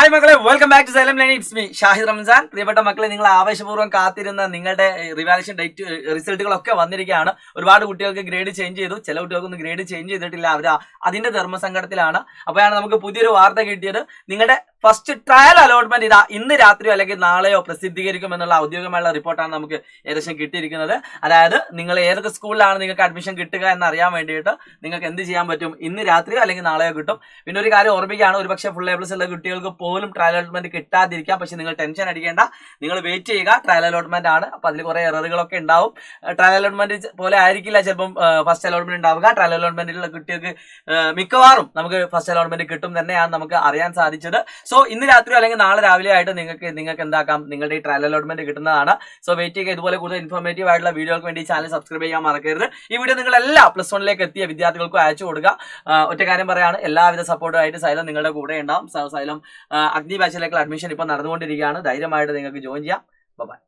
Hi മക്കളെ, welcome back to Xylem learning. It's me Shahid Ramzan. പ്രിയപ്പെട്ട മക്കളെ, നിങ്ങൾ ആവേശപൂർവ്വം കാത്തിരുന്ന നിങ്ങളുടെ റിവാലുവേഷൻ ഡേറ്റ് റിസൾട്ടുകളൊക്കെ വന്നിരിക്കുകയാണ്. ഒരുപാട് കുട്ടികൾക്ക് ഗ്രേഡ് ചേഞ്ച് ചെയ്തു, ചില കുട്ടികൾക്കൊന്നും ഗ്രേഡ് ചേഞ്ച് ചെയ്തിട്ടില്ല. അവർ അതിന്റെ ധർമ്മസങ്കടത്തിലാണ്. അപ്പോഴാണ് നമുക്ക് പുതിയൊരു വാർത്ത കിട്ടിയത്. നിങ്ങളുടെ ഫസ്റ്റ് ട്രയൽ അലോട്ട്മെന്റ് ഇതാ ഇന്ന് രാത്രിയോ അല്ലെങ്കിൽ നാളെയോ പ്രസിദ്ധീകരിക്കുമെന്നുള്ള ഔദ്യോഗികമായുള്ള റിപ്പോർട്ടാണ് നമുക്ക് ഏകദേശം കിട്ടിയിരിക്കുന്നത്. അതായത് നിങ്ങൾ ഏതൊക്കെ സ്കൂളിലാണ് നിങ്ങൾക്ക് അഡ്മിഷൻ കിട്ടുക എന്ന് അറിയാൻ വേണ്ടിയിട്ട് നിങ്ങൾക്ക് എന്ത് ചെയ്യാൻ പറ്റും, ഇന്ന് രാത്രിയോ അല്ലെങ്കിൽ നാളെയോ കിട്ടും. പിന്നെ ഒരു കാര്യം ഓർമ്മിക്കുകയാണ്, ഒരു പക്ഷേ ഫുൾ A+ ഉള്ള കുട്ടികൾക്ക് പോലും ട്രയൽ അലോട്ട്മെന്റ് കിട്ടാതിരിക്കാം. പക്ഷെ നിങ്ങൾ ടെൻഷൻ അടിക്കേണ്ട, നിങ്ങൾ വെയിറ്റ് ചെയ്യുക. ട്രയൽ അലോട്ട്മെന്റ് ആണ്, അപ്പൊ അതിൽ കുറെ എററുകളൊക്കെ ഉണ്ടാവും. ട്രയൽ അലോട്ട്മെന്റ് പോലെ ആയിരിക്കില്ല ചിലപ്പം ഫസ്റ്റ് അലോട്ട്മെന്റ് ഉണ്ടാവുക. ട്രയൽ അലോട്ട്മെന്റിലുള്ള കുട്ടികൾക്ക് മിക്കവാറും നമുക്ക് ഫസ്റ്റ് അലോട്ട്മെന്റ് കിട്ടും തന്നെയാണ് നമുക്ക് അറിയാൻ സാധിച്ചത്. സോ ഇന്ന് രാത്രിയോ അല്ലെങ്കിൽ നാളെ രാവിലെ ആയിട്ട് നിങ്ങൾക്ക് എന്താക്കാം, നിങ്ങളുടെ ഈ ട്രയൽ അലോട്ട്മെന്റ് കിട്ടുന്നതാണ്. സോ വെയിറ്റ് ചെയ്യുക. ഇതുപോലെ കൂടുതൽ ഇൻഫോർമേറ്റീവ് ആയിട്ടുള്ള വീഡിയോകൾക്ക് വേണ്ടി ചാനൽ സബ്സ്ക്രൈബ് ചെയ്യാൻ മറക്കരുത്. ഈ വീഡിയോ നിങ്ങൾ എല്ലാ +1 എത്തിയ വിദ്യാർത്ഥികൾക്കും അയച്ചു കൊടുക്കുക. ഒറ്റ കാര്യം പറയാണ്, എല്ലാവിധ സപ്പോർട്ടുമായിട്ട് സൈലം നിങ്ങളുടെ കൂടെ ഉണ്ടാവും. സൈലം അഗ്നി ബാച്ചിലേക്കുള്ള അഡ്മിഷൻ ഇപ്പോൾ നടന്നുകൊണ്ടിരിക്കുകയാണ്. ധൈര്യമായിട്ട് നിങ്ങൾക്ക് ജോയിൻ ചെയ്യാം. ബൈ.